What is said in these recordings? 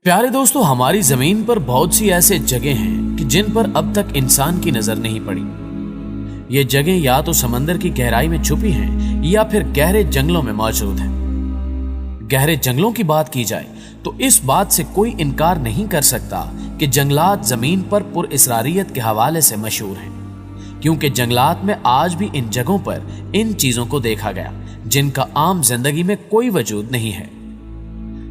प्यारे दोस्तों, हमारी जमीन पर बहुत सी ऐसे जगह हैं कि जिन पर अब तक इंसान की नजर नहीं पड़ी। ये जगह या तो समंदर की गहराई में छुपी हैं या फिर गहरे जंगलों में मौजूद हैं। गहरे जंगलों की बात की जाए तो इस बात से कोई इनकार नहीं कर सकता कि जंगलात जमीन पर पुरअसरारियत के हवाले से मशहूर हैं, क्योंकि जंगलात में आज भी इन जगहों पर इन चीजों को देखा गया जिनका आम जिंदगी में कोई वजूद नहीं है।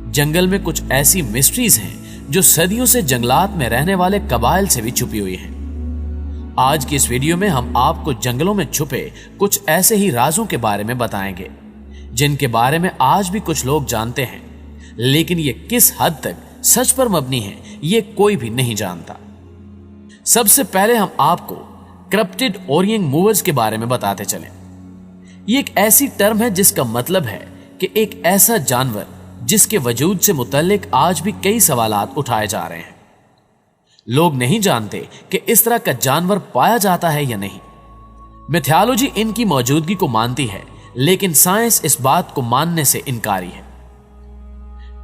जंगल में कुछ ऐसी मिस्ट्रीज हैं जो सदियों से जंगलात में रहने वाले कबाइल से भी छुपी हुई हैं। आज की इस वीडियो में हम आपको जंगलों में छुपे कुछ ऐसे ही राजों के बारे में बताएंगे जिनके बारे में आज भी कुछ लोग जानते हैं, लेकिन ये किस हद तक सच पर मबनी है ये कोई भी नहीं जानता। सबसे पहले हम आपको क्रिप्टिड ओरिएंट मूवर्स के बारे में बताते चलें। ये एक ऐसी टर्म है जिसका मतलब है कि एक ऐसा जानवर जिसके वजूद से मुतल्लिक आज भी कई सवालात उठाए जा रहे हैं। लोग नहीं जानते कि इस तरह का जानवर पाया जाता है या नहीं। मिथोलॉजी इनकी मौजूदगी को मानती है, लेकिन साइंस इस बात को मानने से इनकारी है।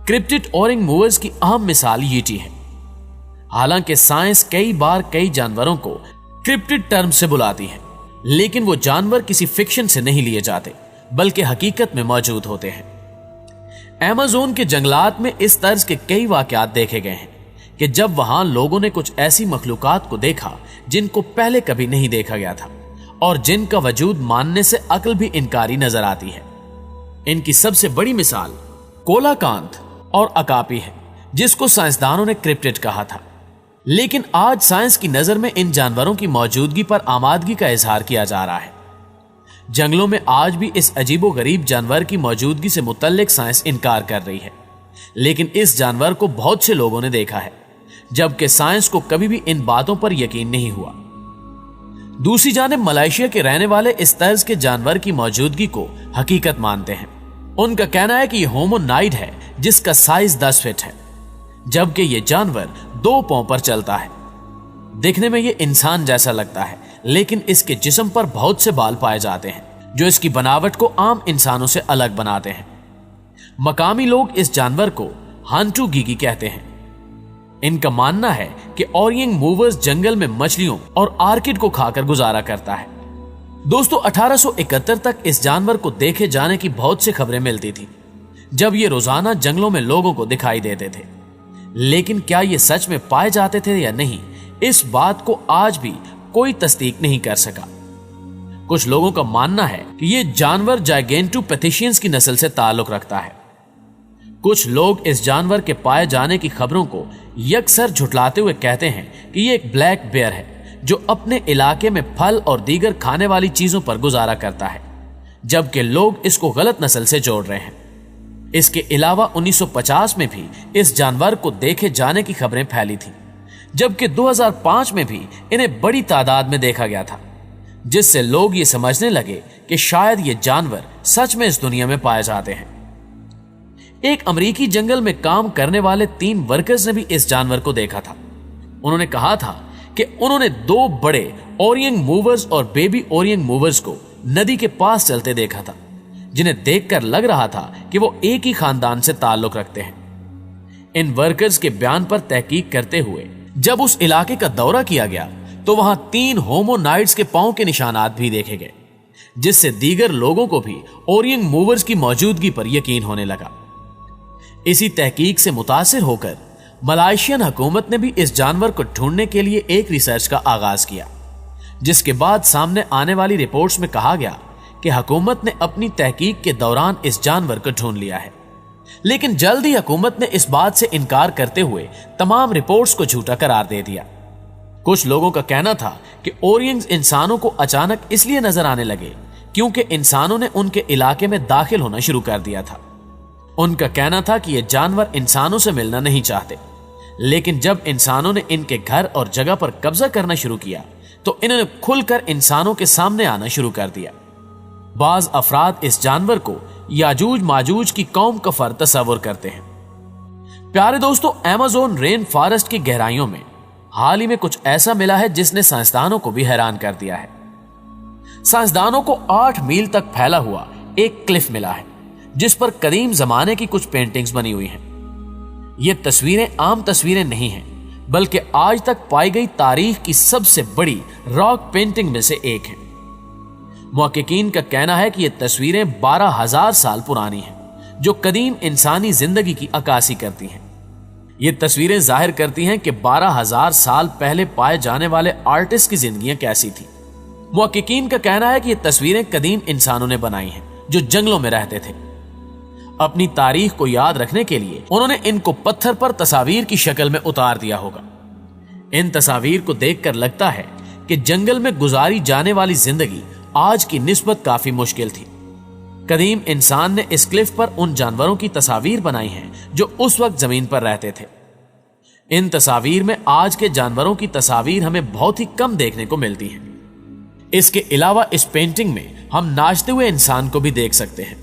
क्रिप्टिड ओरिएंट मूवर्स की अहम मिसाल यीटी है। हालांकि साइंस कई बार कई जानवरों को क्रिप्टिड टर्म से बुलाती है, लेकिन वो जानवर किसी फिक्शन से नहीं लिए जाते बल्कि हकीकत में मौजूद होते हैं। अमेज़न के जंगलात में इस तर्ज के कई वाकयात देखे गए हैं कि जब वहां लोगों ने कुछ ऐसी मखलूकात को देखा जिनको पहले कभी नहीं देखा गया था और जिनका वजूद मानने से अक्ल भी इनकारी नजर आती है। इनकी सबसे बड़ी मिसाल कोलाकांत और अकापी है, जिसको साइंसदानों ने क्रिप्टिड कहा था। लेकिन आज साइंस की नजर में इन जानवरों की मौजूदगी पर आमादगी का इजहार किया जा रहा है। जंगलों में आज भी इस अजीबो गरीब जानवर की मौजूदगी से मुतल्लिक साइंस इनकार कर रही है, लेकिन इस जानवर को बहुत से लोगों ने देखा है, जबकि साइंस को कभी भी इन बातों पर यकीन नहीं हुआ। दूसरी जानिब मलेशिया के रहने वाले इस तर्ज के जानवर की मौजूदगी को हकीकत मानते हैं। उनका कहना है कि यह होमोनाइड है जिसका साइज 10 फीट है, जबकि यह जानवर 2 पांव पर चलता है। दिखने में यह इंसान जैसा लगता है, लेकिन इसके जिस्म पर बहुत से बाल पाए जाते हैं जो इसकी बनावट को आम इंसानों से अलग बनाते हैं। मकामी लोग इस जानवर को हांटू गीगी कहते हैं। इनका मानना है कि ओरिएंट मूवर्स जंगल में मछलियों और आर्किड को खाकर गुजारा करता है। दोस्तों, 1871 तक इस जानवर को देखे जाने की बहुत सी खबरें मिलती थी, जब ये रोजाना जंगलों में लोगों को दिखाई देते थे। लेकिन क्या ये सच में पाए जाते थे या नहीं, इस बात को आज भी कोई तस्दीक नहीं कर सका। कुछ लोगों का मानना है कि यह जानवर जाइगेंटोपैथिशियंस की नस्ल से ताल्लुक रखता है। कुछ लोग इस जानवर के पाए जाने की खबरों को यकसर झुटलाते हुए कहते हैं कि यह एक ब्लैक बेयर है जो अपने इलाके में फल और दीगर खाने वाली चीजों पर गुजारा करता है, जबकि लोग इसको गलत नस्ल से जोड़ रहे हैं। इसके अलावा 1950 में भी इस जानवर को देखे जाने की खबरें फैली थी, जबकि 2005 में भी इन्हें बड़ी तादाद में देखा गया था, जिससे लोग ये समझने लगे कि शायद ये जानवर सच में इस दुनिया में पाए जाते हैं। एक अमेरिकी जंगल में काम करने वाले 3 वर्कर्स ने भी इस जानवर को देखा था। उन्होंने कहा था कि उन्होंने 2 बड़े ओरिएंट मूवर्स और बेबी ओरिएंट मूवर्स को नदी के पास चलते देखा था, जिन्हें देखकर लग रहा था कि वो एक ही खानदान से ताल्लुक रखते हैं। इन वर्कर्स के बयान पर तहकीक करते हुए जब उस इलाके का दौरा किया गया तो वहां 3 होमोनाइड्स के पांव के निशानात भी देखे गए, जिससे दीगर लोगों को भी ओरिएंट मूवर्स की मौजूदगी पर यकीन होने लगा। इसी तहकीक से मुतासिर होकर मलेशियन हुकूमत ने भी इस जानवर को ढूंढने के लिए एक रिसर्च का आगाज किया, जिसके बाद सामने आने वाली रिपोर्ट्स में कहा गया कि हुकूमत ने अपनी तहकीक के दौरान इस जानवर को ढूंढ लिया है। लेकिन जल्द ही हुकूमत ने इस बात से इनकार करते हुए तमाम रिपोर्ट्स को झूठा करार दे दिया। कुछ लोगों का कहना था कि ओरिएंट्स इंसानों को अचानक इसलिए नजर आने लगे क्योंकि इंसानों ने उनके इलाके में दाखिल होना शुरू कर दिया था। उनका कहना था कि ये जानवर इंसानों से मिलना नहीं चाहते, लेकिन जब इंसानों ने इनके घर और जगह पर कब्जा करना शुरू किया तो इन्होंने खुलकर इंसानों के सामने आना शुरू कर दिया। बाज अफराद इस जानवर को याजूज माजूज की कौम का फर्द तस्वर करते हैं। प्यारे दोस्तों, अमेज़न रेन फॉरेस्ट की गहराइयों में हाल ही में कुछ ऐसा मिला है जिसने साइंसदानों को भी हैरान कर दिया है। साइंसदानों को 8 मील तक फैला हुआ एक क्लिफ मिला है जिस पर कदीम जमाने की कुछ पेंटिंग्स बनी हुई हैं। ये तस्वीरें आम तस्वीरें नहीं हैं, बल्कि आज तक पाई गई तारीख की सबसे बड़ी रॉक पेंटिंग में से एक है। मुहक्किकीन का कहना है कि ये तस्वीरें 12,000 साल पुरानी हैं, जो कदीम इंसानी जिंदगी की अक्कासी करती हैं। ये तस्वीरें जाहिर करती हैं कि 12,000 साल पहले पाए जाने वाले आर्टिस्ट की जिंदगियां कैसी थी। मुहक्किकीन का कहना है कि ये तस्वीरें कदीम इंसानों ने बनाई हैं, जो जंगलों में रहते थे। अपनी तारीख को याद रखने के लिए उन्होंने इनको पत्थर पर तस्वीर की शक्ल में उतार दिया होगा। इन तस्वीर को देखकर लगता है कि जंगल में गुजारी जाने वाली जिंदगी आज की निस्बत काफी मुश्किल थी। कदीम इंसान ने इस क्लिफ पर उन जानवरों की तस्वीर बनाई हैं जो उस वक्त जमीन पर रहते थे। इन तस्वीर में आज के जानवरों की तस्वीर हमें बहुत ही कम देखने को मिलती है। इसके अलावा इस पेंटिंग में हम नाचते हुए इंसान को भी देख सकते हैं।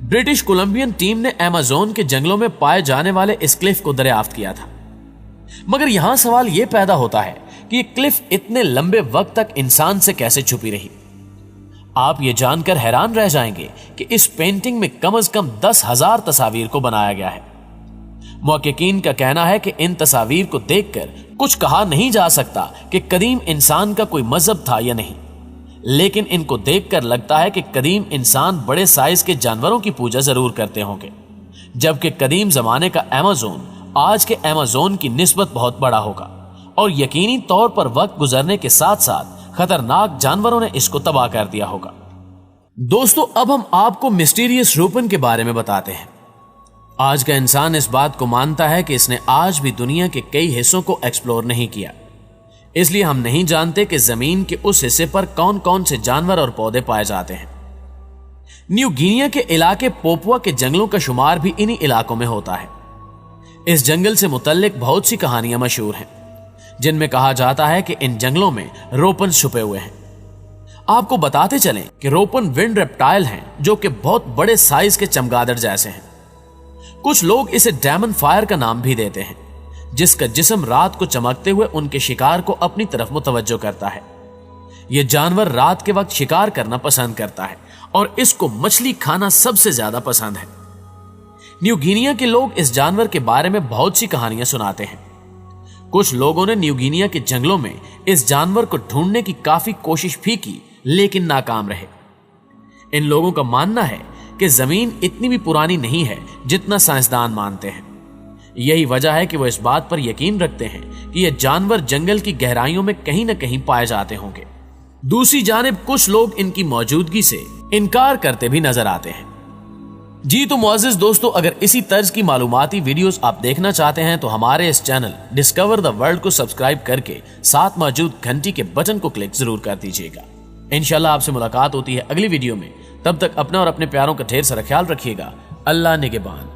ब्रिटिश कोलंबियन टीम ने अमेज़न के जंगलों में पाए जाने वाले इस क्लिफ को दरियाफ्त किया था, मगर यहां सवाल यह पैदा होता है कि ये क्लिफ इतने लंबे वक्त तक इंसान से कैसे छुपी रही। आप ये जानकर हैरान रह जाएंगे कि इस पेंटिंग में कम से कम 10,000 तस्वीर को बनाया गया है। मुहक्किकीन का कहना है कि इन तस्वीर को देखकर कुछ कहा नहीं जा सकता कि कदीम इंसान का कोई मजहब था या नहीं, लेकिन इनको देखकर लगता है कि कदीम इंसान बड़े साइज के जानवरों की पूजा जरूर करते होंगे, जबकि कदीम जमाने का अमेज़न आज के अमेज़न की निस्बत बहुत बड़ा होगा और यकीनी तौर पर वक्त गुजरने के साथ साथ खतरनाक जानवरों ने इसको तबाह कर दिया होगा। दोस्तों, अब हम आपको मिस्टीरियस रूपन के बारे में बताते हैं। आज का इंसान इस बात को मानता है कि इसने आज भी दुनिया के कई हिस्सों को एक्सप्लोर नहीं किया, इसलिए हम नहीं जानते कि जमीन के उस हिस्से पर कौन कौन से जानवर और पौधे पाए जाते हैं। न्यू गिनिया के इलाके पोपुआ के जंगलों का शुमार भी इन्हीं इलाकों में होता है। इस जंगल से मुतल्लिक बहुत सी कहानियां मशहूर हैं, जिनमें कहा जाता है कि इन जंगलों में रोपन छुपे हुए हैं। आपको बताते चलें कि रोपन विंड रेप्टाइल हैं, जो कि बहुत बड़े साइज के चमगादड़ जैसे हैं। कुछ लोग इसे डायमंड फायर का नाम भी देते हैं, जिसका जिस्म रात को चमकते हुए उनके शिकार को अपनी तरफ मुतवज्जो करता है। यह जानवर रात के वक्त शिकार करना पसंद करता है और इसको मछली खाना सबसे ज्यादा पसंद है। न्यू गिनिया के लोग इस जानवर के बारे में बहुत सी कहानियां सुनाते हैं। कुछ लोगों ने न्यू गिनिया के जंगलों में इस जानवर को ढूंढने की काफी कोशिश भी की, लेकिन नाकाम रहे। इन लोगों का मानना है कि जमीन इतनी भी पुरानी नहीं है जितना साइंसदान मानते हैं। यही वजह है कि वो इस बात पर यकीन रखते हैं कि यह जानवर जंगल की गहराइयों में कहीं न कहीं पाए जाते होंगे। दूसरी जानिब कुछ लोग इनकी मौजूदगी से इनकार करते भी नजर आते हैं। जी तो मुअज़्ज़िज़ दोस्तों, अगर इसी तर्ज की मालूमाती वीडियोस आप देखना चाहते हैं तो हमारे इस चैनल डिस्कवर द वर्ल्ड को सब्सक्राइब करके साथ मौजूद घंटी के बटन को क्लिक जरूर कर दीजिएगा। इंशाल्लाह आपसे मुलाकात होती है अगली वीडियो में। तब तक अपना और अपने प्यारों का ढेर सारा ख्याल रखिएगा। अल्लाह निगहबान।